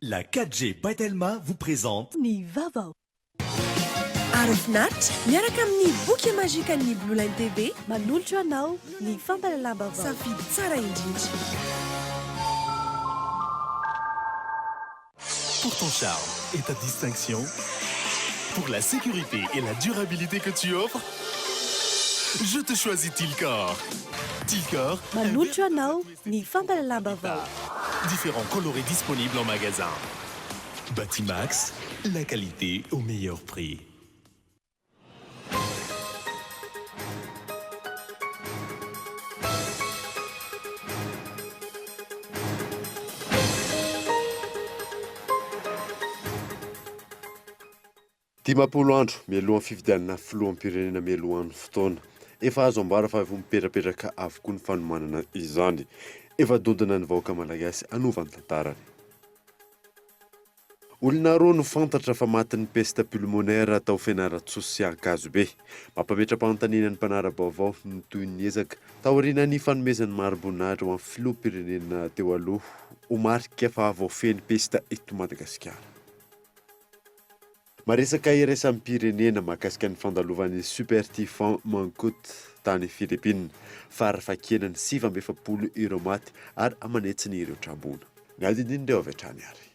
La 4G Batelma vous présente Ny vaovao Arafinatritra miaraka amin'ny boky magique ny Blue Line TV manolotra anao ny fampalalam-baovao safidy tsara indrindra. pour ton charme et ta distinction, pour la sécurité et la durabilité que tu offres. Je te choisis Tilcor. Tilcor, manolotra anao ny fampalalam-baovao différents colorés disponibles en magasin. Batimax, la qualité au meilleur prix. Dimapolo andro mialohan'ny fifidianana filoham-pirenena mialohan'ny fotoana. Efa azo ambara fa efa mipetrapetraka avokoa ny fanomanana izany. Efa dodina ny vahoaka malagasy anovany tantarany. Olona roa no fantatra fa matin'ny peste pulmonaire tao Fianarantsoa sy Ankazobe. Mampametra-panontaniana ny mpanara-baovao ny toy ny ezaka taoriana ny fanomezan'ny mari-boninahitra ho amin'ny filoham-pirenena teo aloha ho marika fa voafeny peste eto Madagasikara. Maresaka iraisam pirenena mahakasika ny fandalovan'ny Super Typhoon Mangkhut tany Philippines. Farafahakelany 770 ireo maty ary amanetsiny ireo trambona. Ngadidin'ireo avy hatrany ary.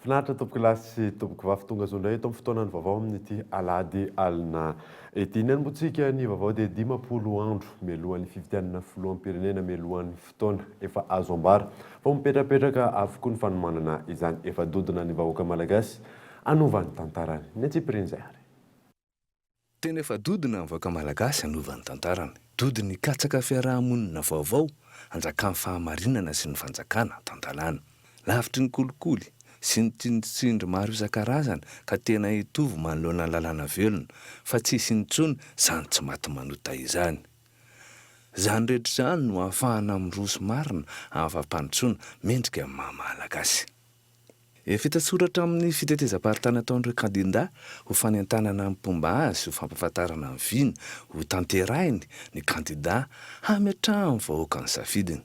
Finaritra tompoko lahy sy tompoko vavy tonga zao indray eto amin'ny fotoanany vaovao amin'ity alahady alina ety. Ny anombotsika ny vaovao dia 10 andro mialohan'ny fifidianana filoham-pirenena mialohan'ny fotoana efa azo ambara fa mipetrapetraka avokoa ny fanomanana izany. Efa dodina ny vahoaka malagasy anovany tantarany. Ny antsipirin'izay ary. Tena efa dodina ny vahoaka malagasy anovany tantarany. Dodiny katsaka fiarahamonina vaovao, anjakan'ny fahamarinana sy ny fanjakana tantalana. Lavitry ny kolikoly sy ny tsindritsindry maro isan-karazany ka tena hitovy manoloana ny lalàna velona fa tsisy intsony zany tsy maty manota izany. Zany rehetra izany no ahafahana miroso marina afa-panontsoana mendrika amin'ny maha-malagasy. Efa hita soratra amin'ny fitetezam-paritana ataon'ireo kandida ho fanentanana amin'ny pomba azy ho fampahafantarana ny viny ho tanterahiny ny kandida hametrahany ny vahoaka ny safidiny.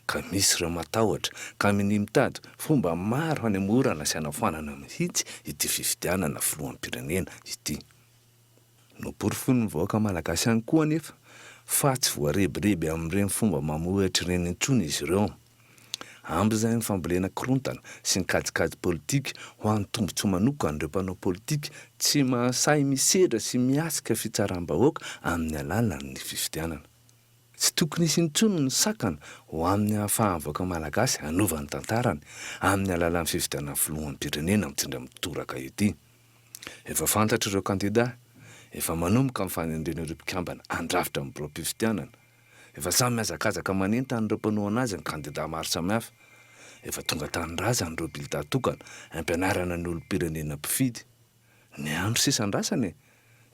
Ka misy ireo matahotra ka miny mitady fomba maro hanemorana sy hanafoanana mihitsy ity fifidianana filoham-pirenena ity. Noporifon'ny ny vahoaka malagasy ihany koa anefa fa tsy voarebireby amin'ireny fomba mamohatra ireny intsony izy ireo. Ambizay ny fambolena korontana sy ny kajikajy politika ho an'ny tombontsoa manokana ireo mpanao politika tsy mahasay misedra sy miasika fitsaram-bahoaka amin'ny alalan'ny fifidianana. Tsy tokony isy intsony ny sakana ho amin'ny hahafahan'ny vahoaka malagasy hanovany tantarany amin'ny alalan'ny fifidianana filoham-pirenena mitondra mitoraka ity. Efa fantatra ireo kandida, efa manomboka amin'ny fanendrena ireo mpikambana andrafitra amin'ny biro-pifidianana. Efa samy miazakazaka manentana ireo mpanohana azy ny kandida maro samihafa. Efa tonga tanindrazana ireo bilida tokana ampianarana ny olom-pirenena mpifidy. Ny andro sisa andrasany,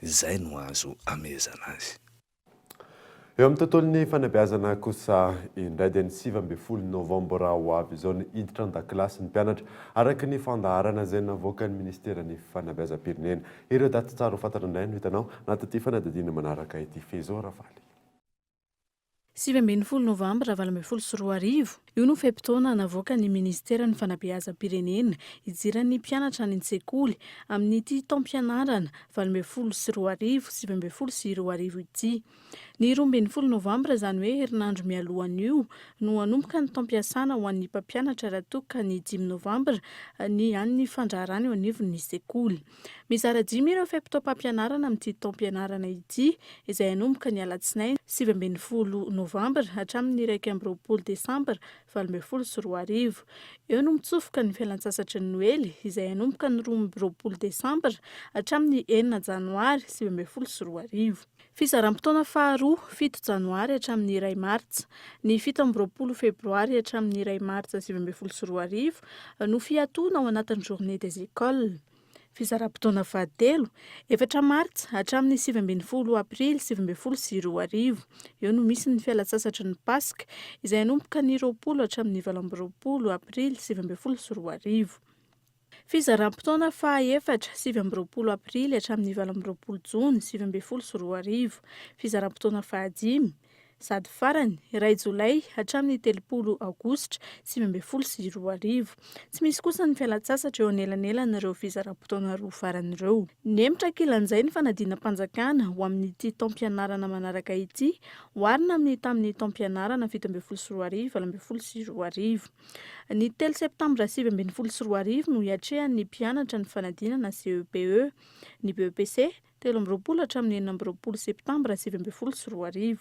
izay no azo amezana azy. Eo amin'ny tontolon'ny fanabeazana kosa indray dia ny 7 novambra ho avy izao ny hiditra an-dakilasy ny mpianatra araka ny fandaharana izay navoaka ny ministeran'ny fanabeazam-pirenena. Ireo daty tsara ho fantatra indray no hitanao anaty fanadadiana manaraka ity Fezao Ravaly. 7 novambra 2024 io no feim-potoana navoaka ny ministeran'ny fanabeazam-pirenena hijiran'ny mpianatra any an-tsekoly amin'ity taom-pianarana 2024 ity. Ny 12 novambra izany hoe herinandro mialohan'io no hanomboka ny taom-piasana ho an'ny mpampianatra raha toa ka ny 10 novambra ny an'ny fandraharany eo anivon'ny sekoly. Mizara 10 ireo feim-potoam-pampianarana amin'ity taom-pianarana ity izay hanomboka ny alatsinainy 17 novambra hatramin'ny 1 Desambra 2024 eo no mitsofoka ny fialan-tsasatry ny noely izay anomboka ny 20 desambra hatramin'ny 9 janoary 2024. Fizaram-potoana faharoa 7 janoary hatramin'ny 1 martsa ny 17 febroary hatramin'ny 1 martsa 2024 no fiatoana ao anatin'ny journée des écoles. Fizaram-potoana fahatelo 4 martsa hatramin'ny 17 aprily 2024 eo no misy ny fialan-tsasatry ny paska izay anomboka ny 20 hatramin'ny 20 aprily 2024. Fizaram-potoana fahaefatra 20 aprily hatramin'ny 20 jona 2024. Fizaram-potoana fahadimy sady farany 2 jolay hatramin'ny 3 aogositra 2024. Tsy misy kosa ny fialan-tsasatra eo anelan'elan'ireo fizaram-potoana roa farany ireo. Nemitra kilan'izay ny fanadinam-panjakana ho amin'ity taom-pianarana manaraka ity oharina amin'ny tamin'ny taom-pianarana 17/2024. Ny 3 septambra 2024 no iatrehan'ny mpianatra ny fanadinana CEPE, ny BEPC 13 hatramin'ny 14 septambra 2024.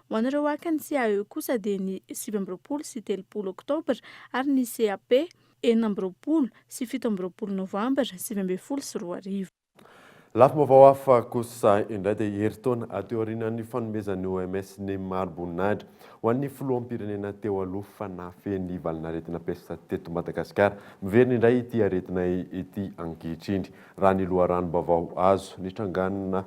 Ho an'ireo akany CAE kosa dia ny 17 sy 30 oktobra ary ny CAP 14 sy 17 novambra 2024. Lafim-baovao hafa kosa indray dia herintaona ateorinan'ny fanomezan'ny OMS ny mari-boninahitra ho an'ny filoham-pirenena teo aloha fanafeny valinaretina pesta teto Madagasikara. Miverina indray ity aretina ity ankehitriny raha ny loharanom-baovao azo nitranganina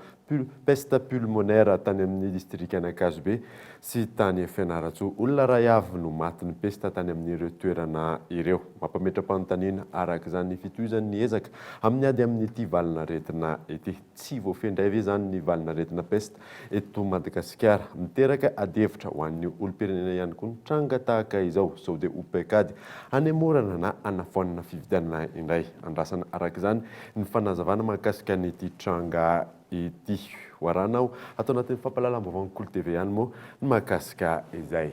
pesta pulmonaire tany amin'ny distrika Anakazobe sy tany Fianaratsoa. Olona ray avy no maty ny pesta tany amin'ireo toerana ireo. Mampametra-panontaniana araka izany fitohizan'ny ezaka amin'ny ady amin'ity valinaretina ity. Tsy voafendray ve zany ny valinaretina pesta eto Madagasikara. Miteraka adevitra ho an'ny olom-pirenena ihany koa tranga tahaka izao sao dia opekady hanemorana na anafoanana fividianana indray. Andrasana araka izany ny fanazavana mahakasika n'ity tranga ity hoaranao atao anatin'ny fampahalalam-baovao Kolo TV ihany moa ny mahakasika izay.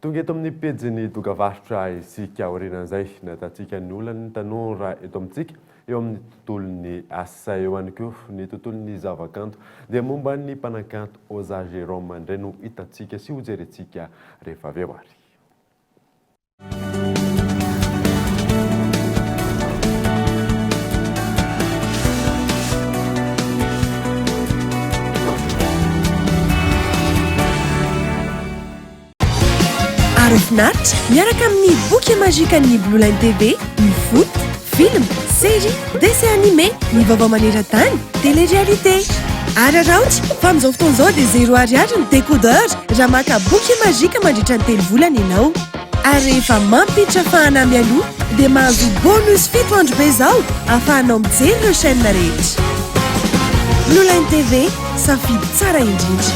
Tonga eto amin'ny pejiny dokavarotra isika aorianan'izay natatsika ny olana ny tanora eto amintsika eo amin'ny tontolon'ny asa eo ihany koa ny tontolon'ny zavakanto dia momba ny mpanakanto Oza Jérôme indray no hitatsika sy hojerentsika rehefa avy eo ary. Arofinaritra miaraka amin'ny boky mazika ny Blue Line TV, ny foot, film, série, dessin animé, ny vaovao maneran-tany, télé-réalité. Araraotsy fa amin'izao fotoan'izao dia 0 ariary ny décodeur raha maka boky mazika mandritra ny 3 volana ianao. Ary rehefa mampiditra fahanamy aloha dia mahazo bonus 7 andro be izao ahafahanao mijery ireo chaîne rehetra. Blue Line TV, safidy tsara indrindra.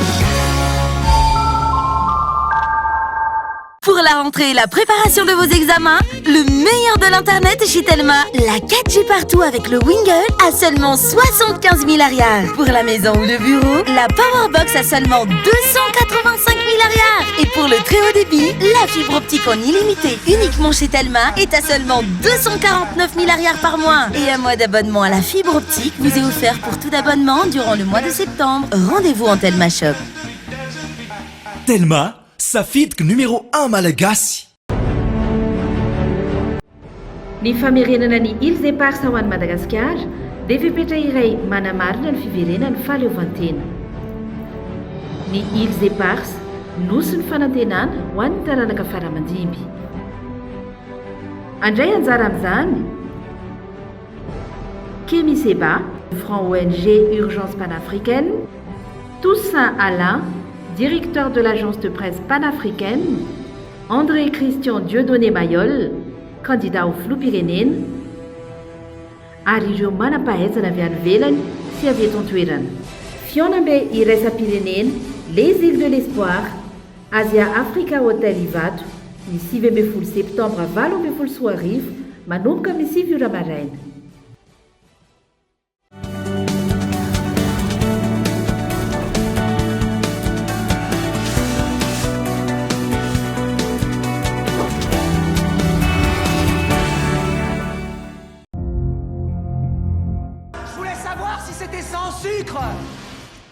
Pour la rentrée et la préparation de vos examens, le meilleur de l'Internet est chez Telma. La 4G partout avec le Wingle à seulement 75 000 ariars. Pour la maison ou le bureau, la Powerbox à seulement 285 000 ariars. Et pour le très haut débit, la fibre optique en illimité uniquement chez Telma est à seulement 249 000 ariars par mois. Et un mois d'abonnement à la fibre optique vous est offert pour tout abonnement durant le mois de septembre. Rendez-vous en Telma Shop. Telma, safidiko numéro 1 malagasy. Ny famerenana ny Îles Éparses ho an'i Madagasikara dia fepetra iray manamarina ny fiverenany fahaleovantena. Ny Îles Éparses nosy ny fanantenana ho an'ny taranaka faramandimby. Andray anjara amin'izany Kémy Seba, franc ONG Urgence panafricaine, Toussaint Alain, directeur de l'agence de presse panafricaine, André Christian Dieudonné Mayol, candidat au flou Pyrénées, ary ireo manam-pahaizana avy any ivelany sy avy eto an-toerana. Fionambe iraisam-pirenena, les îles de l'espoir, Asia Africa Hotel Ivato, ny 20 septambra 2024 manomboka amin'ny 7 maraina.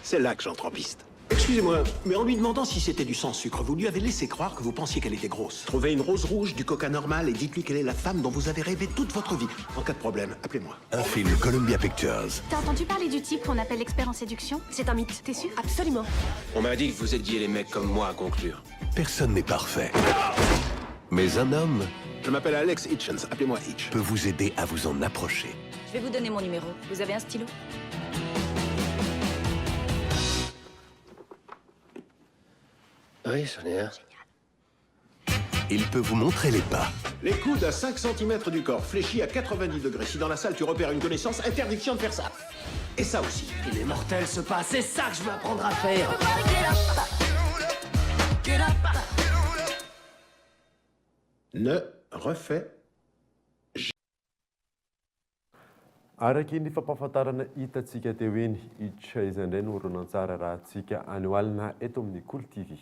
C'est là que j'entre en piste. Excusez-moi, mais en lui demandant si c'était du sans-sucre, vous lui avez laissé croire que vous pensiez qu'elle était grosse. Trouvez une rose rouge, du coca normal et dites-lui qu'elle est la femme dont vous avez rêvé toute votre vie. En cas de problème, appelez-moi. Un film Columbia Pictures. T'as entendu parler du type qu'on appelle l'expert en séduction? C'est un mythe, t'es sûr? Absolument. On m'a dit que vous aidiez les mecs comme moi à conclure. Personne n'est parfait. Mais un homme Je m'appelle Alex Hitchens, appelez-moi Hitch. peut vous aider à vous en approcher. Je vais vous donner mon numéro. Vous avez un stylo? Oui, j'en ai un. Il peut vous montrer les pas. Les coudes à 5 cm du corps, fléchis à 90 degrés. Si dans la salle tu repères une connaissance, interdiction de faire ça. Et ça aussi. Il est mortel ce pas, c'est ça que je veux apprendre à faire. Ne refais Araky ny fampahafantarana hitantsika teo eny hiditra izy indray no horonan-tsara raha antsika anioalina eto amin'ny Cool TV.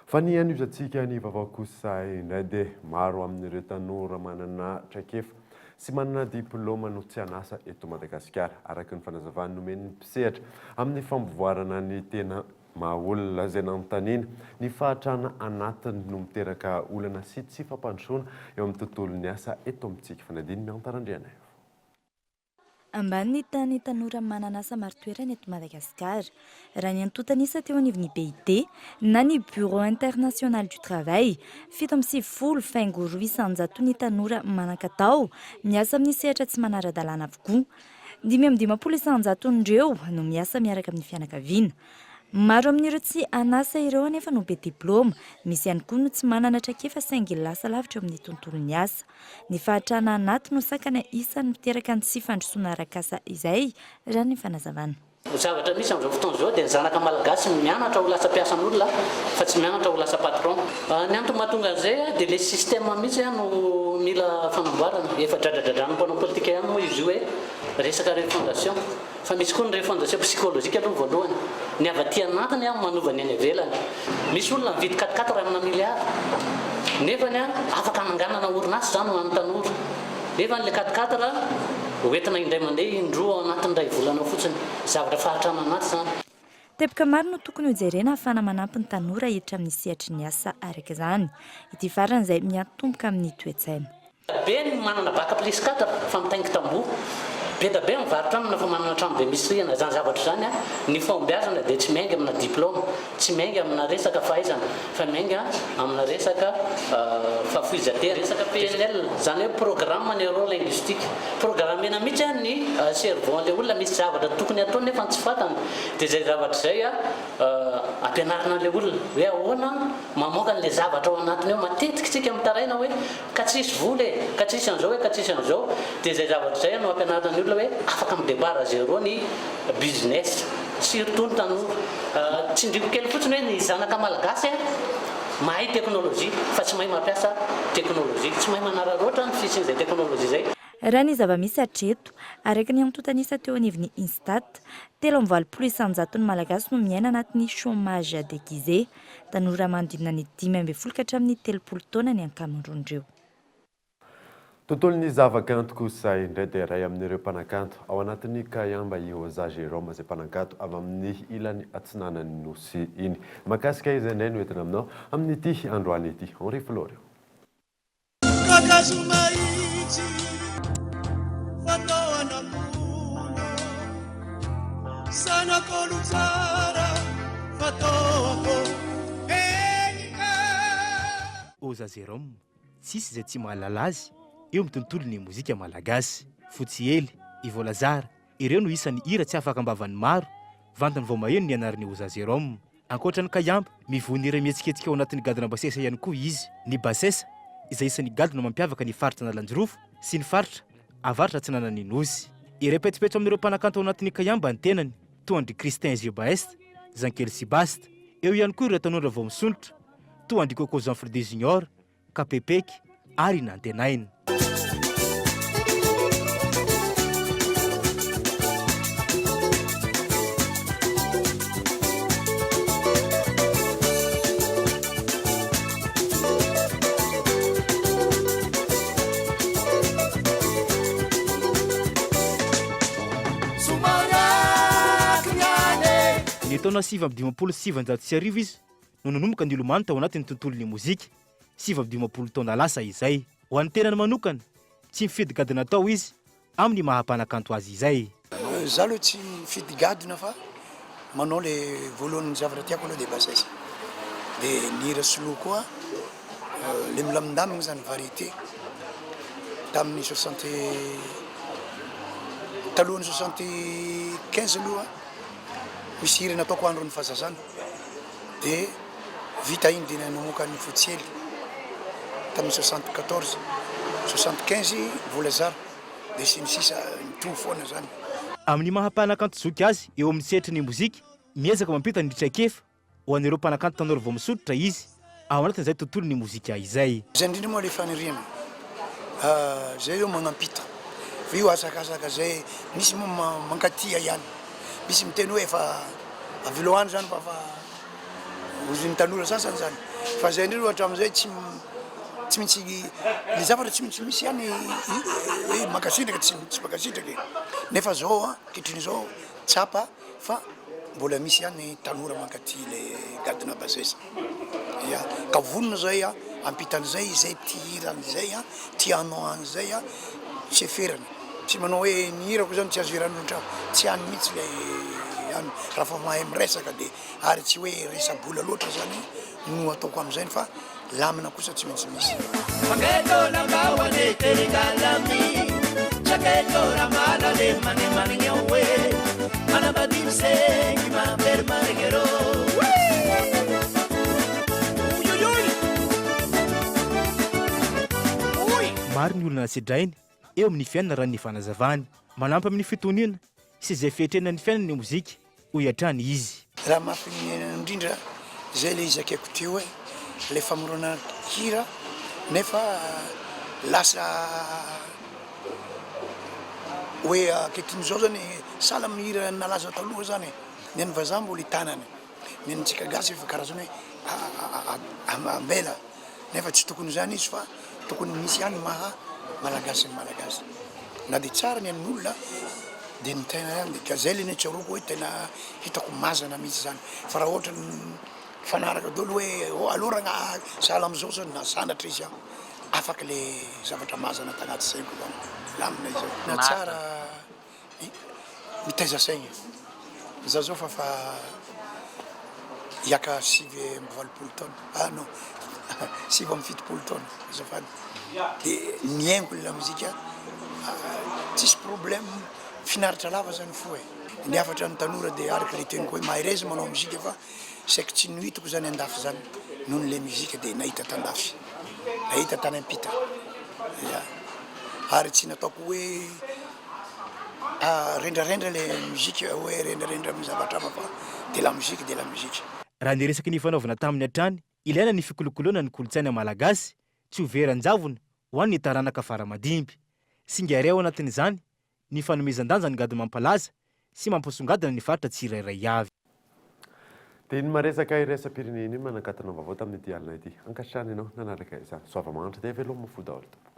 Fa ny an'izantsika ny vaovao kosa indray dia maro amin'ireo tanora manana traikefa sy manana diplôma no tsy hanasa eto Madagasikara araka ny fanazavany nomen'ny mpisehatra amin'ny fambovoarana ny tena mahaolona izay nanontaniana ny fahatrana anatiny no miteraka olana sy tsy fampandrosoana eo amin'ny tontolon'ny asa eto amintsika fanadiny ny antarandriana. Ambany ny tany tanora mananasa maro toerana eto Madagasikara raha ny antontanisa teo anivon'ny BIT na ny Bureau International du Travail 750 faingo 800 ny tanora manan-katao miasa amin'ny sehatra tsy manara-dalàna avokoa. 550 ireo no miasa miaraka amin'ny fianakaviana. Maro amin'ireo tsy anasa ireo anefa no be diplôma, misy ihany koa no tsy manana traikefa saingy lasa lavitra amin'ny tontolon'ny asa. Ny fahatrana anaty no sakana isan'ny miteraka ny tsy fandrosoana arak'asa izay raha ny fanazavana. Zavatra misy amin'izao fotoana izao dia ny zanaka malagasy mianatra ho lasa mpiasan'olona fa tsy mianatra ho lasa patron. Ny antony mahatonga an'izay dia ilay système mihitsy no mila fanamboarana. Efa dradradradrano mpanao politika ihany moa izy io hoe resaka refondation. Fa misy koa ny refondation psychologique aloha voalohany. Ny avy aty anatiny manova ny any ivelany. Misy olona mividy 4-4 amina miliara. Nefa afaka hananganana orinasa zany ho an'ny tanora. Nefa n'ilay 4-4 hoentina indray mandeha indroa ao anatin'ny iray volana fotsiny. Zavatra fahatrana anaty zany. Teboka maro no tokony hojerena ahafana manampy ny tanora hiditra amin'ny sehatry ny asa araka izany. Ity farany izay miantomboka amin'ny toe-tsaina. Be ny manana bac plus 4 fa mitaingy tamboho. Be da be mivarotra amina fa manana trano be misy rihana zany zavatra zany ny fombiazana dia tsy miainga amina diplôma, tsy miainga amina resaka fahaizana, fa miainga amina resaka fahafoizatena, resaka PNL zany hoe programme neurolinguistique. Programmena mihitsy ny cerveau-n'ilay olona misy zavatra tokony atao nefa tsy fantany. Dia zay zavatra zay ampianarina an'ilay olona hoe ahoana mamoaka an'ilay zavatra ao anatiny ao matetika tsika mitaraina hoe ka tsisy vola ka tsisy an'izao hoe ka tsisy an'izao. Dia zay zavatra zay no ampianarina ny olona hoe afaka amin'ny départ à zéro ny business surtout ny tanora. Tsindriko kely fotsiny hoe ny zanaka malagasy mahay teknôlôjia fa tsy mahay mampiasa teknôlôjia, tsy mahay manararoatra ny fisin'izay teknôlôjia zay. Raha ny zava-misy hatreto araka ny antontanisa teo anivon'ny Instat 3,700 ny malagasy no miaina anatin'ny chômage déguisé. Tanora manodidina ny 15 ka hatramin'ny 30 taona ny ankamaroan'ireo. Tontolon'ny zavakanto kosa indray dia iray amin'ireo mpanakanto ao anatin'ny Kayamba Ioza Jérôme izay mpanakanto avy amin'ny ilany atsinanan'ny nosy iny. Makasika izy indray no entina aminao amin'ity androany ity. Henri Florio. Oza Jérôme, tsisy izay tsy mahalala azy eo amin'ny tontolon'ny mozika malagasy. Fotsiely, Ivo Lazara, ireo no isan'ny hira tsy afaka ambavan'ny maro. Vantany vao maheno ny anaran'ny Oza Jérôme. Ankoatrany Kayamba, mivony iray mihetsiketsika ao anatin'ny gadona basesa ihany koa izy. Ny basesa izay isan'ny gadona mampiavaka ny faritra Nalanjorofo sy ny faritra avaratra atsinanan'ny nosy. Ireo petipetro amin'ireo mpanakanto ao anatin'ny Kayamba ny tenany toa andry Christin Ziobaest, Jean-Kel Sibasta. Eo ihany koa ireo tanora vao misonitra toa andry Coco Jean-Fridé Junior, Kapepeky ary Nantenaina. Ny taona 1970 izy no nanomboka ny ilomano tao anatin'ny tontolon'ny mozika. 70 taona lasa izay. Ho an'ny tenany manokana tsy mifidy gadina tao izy amin'ny mahampanakanto azy izay. Za aloha tsy mifidy gadina fa manao le voalohany zavatra tiako aloha dia basesa. Dia ny hira soloa koa le milamindamina zany variété tamin'ny 75 aloha misy hira nataoko andro ny fahazazana dia vita iny dia namoaka ny fotsiely tamin'ny 74 75 volazara dia sy ny sisa mitovy foana zany. Amin'ny mahampanakanto zoky azy eo amin'ny sehatry ny mozika miezaka mampita ny traikefa ho an'ireo mpanakanto tanora vao misotra izy ao anatin'izay tontolon'ny mozika izay. Zay indrindra moa le faniriana zay eo manampita fa io asakasaka zay misy moa mankatia ihany, misy miteny hoe efa aviloany zany fa oziny tanora sasany zany fa zay indrindra ohatra amin'izay tsy maintsy le zavatra tsy maintsy misy ihany hoe mankasitraka tsy mankasitraka nefa zao ankehitriny zao tsapa fa mbola misy ihany tanora mankaty le gadina basesa. Ya ka vonona zay ampitan'izay zay tihiran'izay tianao an'izay tsy eferana tsy manao hoe ny hirako zany tsy azo hiran'olontra tsy hany mihitsy le raha fa mahay miresaka dia ary tsy hoe resabola loatra zany no ataoko amin'izay fa lamina kosa tsy maintsy misy. Maro ny olona nasedrainy eo amin'ny fiainana raha ny fanazavany manampy amin'ny fitoniana sy izay fiatrena ny fiainana ny mozika ho hiatrany izy. Raha mampinena indrindra zay le izy akaiko teo hoe le famorona hira nefa lasa hoe ankehitriny zao zany sahala mihira nalaza taloha zany ny an'ny vazaha mbola hitanany ny antsika gasy efa karazany hoe ambela nefa tsy tokony zany izy fa tokony misy ihany maha malagasy ny malagasy na dia tsara ny an'olona dia ny tena ihany dia zay le netsaroko hoe tena hitako mazana mihitsy zany fa raha ohatra ny fanaraka dolo hoe aloragna sahala am'izao zany na sanatra izy afaka le zavatra mazana tagnaty saiko zany lamina izao na tsara mitaiza saigna za zao fa hiaka 7 taona non 7 taona azafady dia niaingo la mozika tsisy problème finaritra lava zany fo ny afatra ny tanora dia araka le teniko hoe mahay reza manao mozika fa saika tsy nohitako zany andafy zany noho nyle mozika dia nahita tandafy nahita tany ampita ary tsy nataoko hoe rendrarendra le mozika hoe rendrarendra amin'ny zavatra fa dia la mozika dia la mozika. Raha ny resaky ny fanaovana tamin'ny hatrany ilaina ny fikolokoloana ny kolotsaina malagasy tsy hoveran-javona ho an'ny taranaka faramadimby singary ao anatin'izany ny fanomezan-danja ny gady mampalaza sy mampasongadina ny faritra tsirairay avy. Dia ny maresaka iraisam-pirenena iny manakatana vaovao tamin'ny ity alina ity ankasitrana ianao nanaraka izany soava-magnatra dia veloma fo daholo tompoko.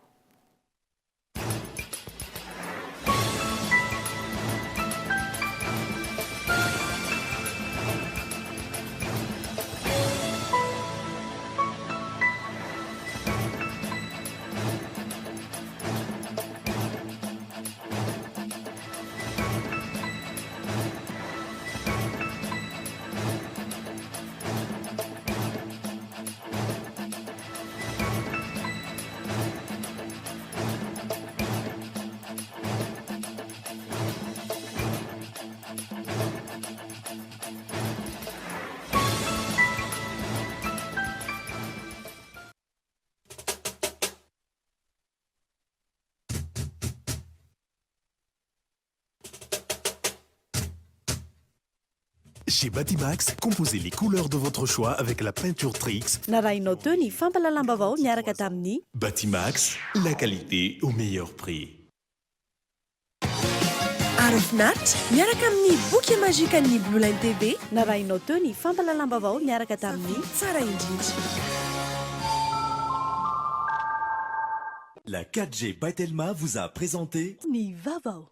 Chez Batimax, composez les couleurs de votre choix avec la peinture Trix. Narainao teo ny fampalalambavao miaraka tamin'ny Batimax, la qualité au meilleur prix. Arofnat, miaraka amin'ny boky magique ny Blue Line TV, narainao teo ny fampalalambavao miaraka tamin'ny Tsara indrindra. La 4G by Telma vous a présenté Ni Vavao.